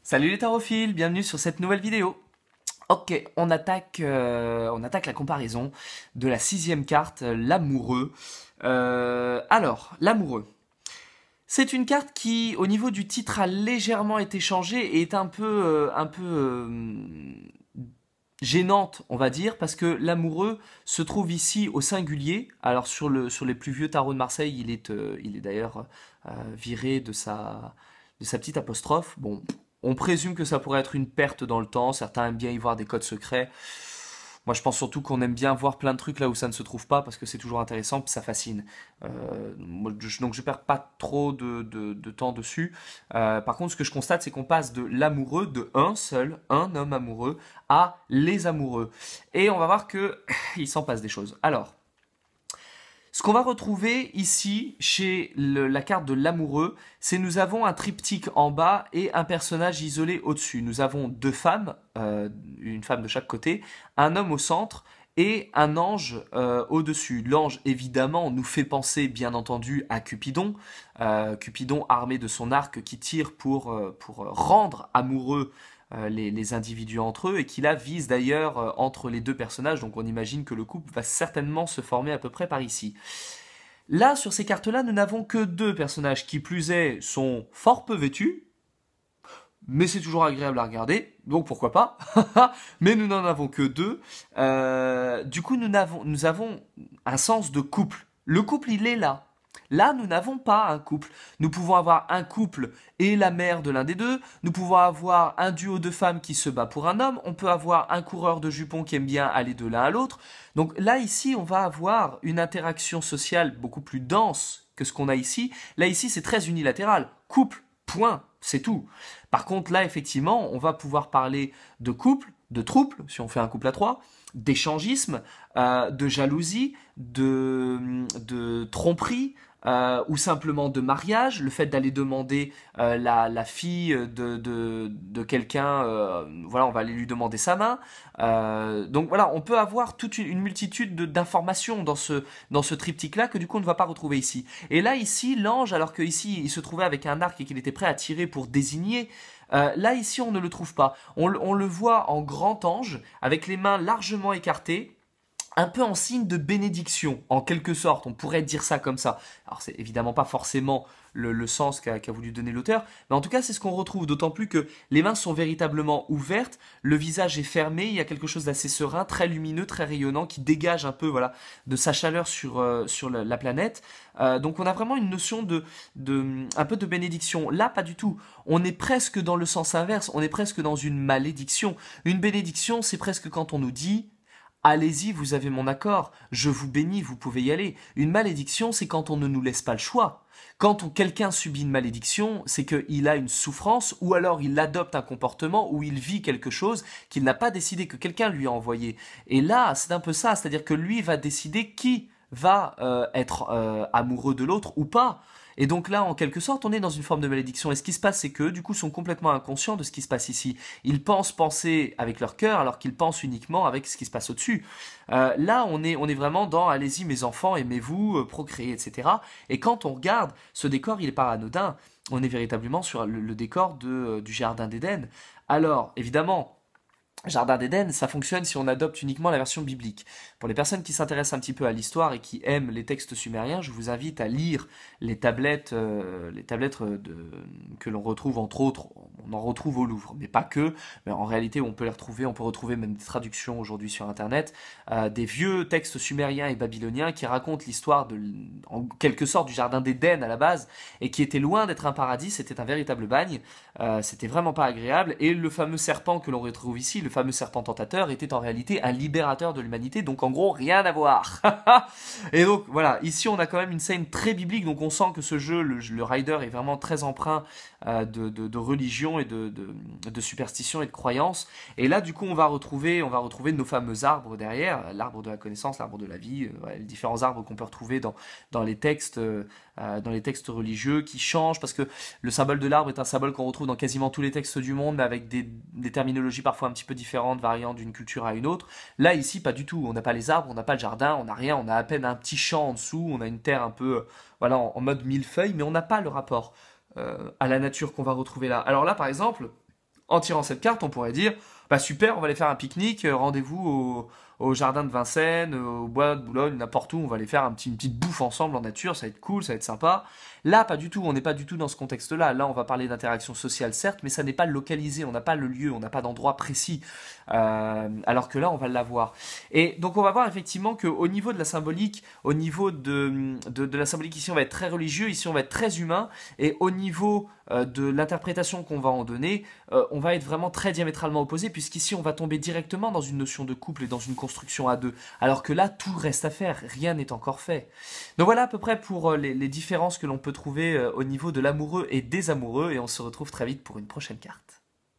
Salut les tarophiles, bienvenue sur cette nouvelle vidéo. Ok, on attaque la comparaison de la sixième carte, l'amoureux. Alors, l'amoureux. C'est une carte qui, au niveau du titre, a légèrement été changée et est un peu gênante, on va dire, parce que l'amoureux se trouve ici au singulier. Alors sur les plus vieux tarots de Marseille, il est d'ailleurs viré de sa petite apostrophe. Bon, on présume que ça pourrait être une perte dans le temps. Certains aiment bien y voir des codes secrets. Moi, je pense surtout qu'on aime bien voir plein de trucs là où ça ne se trouve pas parce que c'est toujours intéressant, puis ça fascine. Donc, je perds pas trop de temps dessus. Par contre, ce que je constate, c'est qu'on passe de l'amoureux, de un seul, un homme amoureux, à les amoureux. Et on va voir que il s'en passe des choses. Alors, ce qu'on va retrouver ici chez la carte de l'amoureux, c'est nous avons un triptyque en bas et un personnage isolé au-dessus. Nous avons deux femmes, une femme de chaque côté, un homme au centre et un ange au-dessus. L'ange, évidemment, nous fait penser, bien entendu, à Cupidon. Cupidon armé de son arc qui tire pour rendre amoureux les individus entre eux et qui là vise d'ailleurs entre les deux personnages, donc on imagine que le couple va certainement se former à peu près par ici. Là, sur ces cartes-là, nous n'avons que deux personnages qui plus est sont fort peu vêtus, mais c'est toujours agréable à regarder, donc pourquoi pas. Mais nous n'en avons que deux. Du coup, nous avons un sens de couple. Le couple, il est là. Là, nous n'avons pas un couple. Nous pouvons avoir un couple et la mère de l'un des deux. Nous pouvons avoir un duo de femmes qui se bat pour un homme. On peut avoir un coureur de jupons qui aime bien aller de l'un à l'autre. Donc là, ici, on va avoir une interaction sociale beaucoup plus dense que ce qu'on a ici. Là, ici, c'est très unilatéral. Couple, point, c'est tout. Par contre, là, effectivement, on va pouvoir parler de couple, de trouble, si on fait un couple à trois, d'échangisme, de jalousie, de tromperie, ou simplement de mariage, le fait d'aller demander la fille de quelqu'un, voilà, on va aller lui demander sa main. Donc voilà, on peut avoir toute une multitude d'informations dans ce triptyque-là que du coup on ne va pas retrouver ici. Et là, ici, l'ange, alors que ici il se trouvait avec un arc et qu'il était prêt à tirer pour désigner, là, ici, on ne le trouve pas. On le voit en grand ange, avec les mains largement écartées, un peu en signe de bénédiction, en quelque sorte, on pourrait dire ça comme ça. Alors c'est évidemment pas forcément le sens qu'a voulu donner l'auteur, mais en tout cas c'est ce qu'on retrouve, d'autant plus que les mains sont véritablement ouvertes, le visage est fermé, il y a quelque chose d'assez serein, très lumineux, très rayonnant, qui dégage un peu voilà, de sa chaleur sur la planète. Donc on a vraiment une notion un peu de bénédiction. Là, pas du tout. On est presque dans le sens inverse, on est presque dans une malédiction. Une bénédiction, c'est presque quand on nous dit allez-y, vous avez mon accord, je vous bénis, vous pouvez y aller. Une malédiction, c'est quand on ne nous laisse pas le choix. Quand quelqu'un subit une malédiction, c'est qu'il a une souffrance, ou alors il adopte un comportement, ou il vit quelque chose qu'il n'a pas décidé, que quelqu'un lui a envoyé. Et là, c'est un peu ça, c'est-à-dire que lui va décider qui va être amoureux de l'autre ou pas. Et donc là, en quelque sorte, on est dans une forme de malédiction. Et ce qui se passe, c'est que, du coup, sont complètement inconscients de ce qui se passe ici. Ils pensent penser avec leur cœur, alors qu'ils pensent uniquement avec ce qui se passe au-dessus. Là, on est vraiment dans allez-y, mes enfants, aimez-vous, procréez, etc. Et quand on regarde, ce décor, il est pas anodin. On est véritablement sur le décor du Jardin d'Éden. Alors, évidemment, Jardin d'Éden, ça fonctionne si on adopte uniquement la version biblique. Pour les personnes qui s'intéressent un petit peu à l'histoire et qui aiment les textes sumériens, je vous invite à lire que l'on retrouve entre autres, on en retrouve au Louvre, mais pas que, mais en réalité on peut les retrouver, on peut retrouver même des traductions aujourd'hui sur Internet, des vieux textes sumériens et babyloniens qui racontent l'histoire en quelque sorte du Jardin d'Éden à la base, et qui était loin d'être un paradis, c'était un véritable bagne, c'était vraiment pas agréable, et le fameux serpent que l'on retrouve ici, le fameux serpent tentateur, était en réalité un libérateur de l'humanité, donc en gros rien à voir. Et donc voilà, ici on a quand même une scène très biblique, donc on sent que ce jeu, le Rider est vraiment très empreint de religion et de superstition et de croyance. Et là du coup on va retrouver nos fameux arbres derrière, l'arbre de la connaissance, l'arbre de la vie, ouais, les différents arbres qu'on peut retrouver dans les textes religieux qui changent, parce que le symbole de l'arbre est un symbole qu'on retrouve dans quasiment tous les textes du monde, mais avec des terminologies parfois un petit peu différentes, variant d'une culture à une autre. Là, ici, pas du tout. On n'a pas les arbres, on n'a pas le jardin, on n'a rien, on a à peine un petit champ en dessous, on a une terre un peu, voilà, en mode millefeuille, mais on n'a pas le rapport à la nature qu'on va retrouver là. Alors là, par exemple, En tirant cette carte, on pourrait dire, bah super, on va aller faire un pique-nique, rendez-vous au jardin de Vincennes, au bois de Boulogne, n'importe où, on va aller faire une petite bouffe ensemble en nature, ça va être cool, ça va être sympa. Là, pas du tout, on n'est pas du tout dans ce contexte-là. Là, on va parler d'interaction sociale, certes, mais ça n'est pas localisé, on n'a pas le lieu, on n'a pas d'endroit précis. Alors que là, on va l'avoir. Et donc, on va voir effectivement qu'au niveau de la symbolique, au niveau de la symbolique, ici, on va être très religieux, ici, on va être très humain, et au niveau de l'interprétation qu'on va en donner, on va être vraiment très diamétralement opposé, puisqu'ici, on va tomber directement dans une notion de couple et dans une construction à deux. Alors que là, tout reste à faire, rien n'est encore fait. Donc voilà à peu près pour les différences que l'on peut trouver au niveau de l'amoureux et des amoureux, et on se retrouve très vite pour une prochaine carte.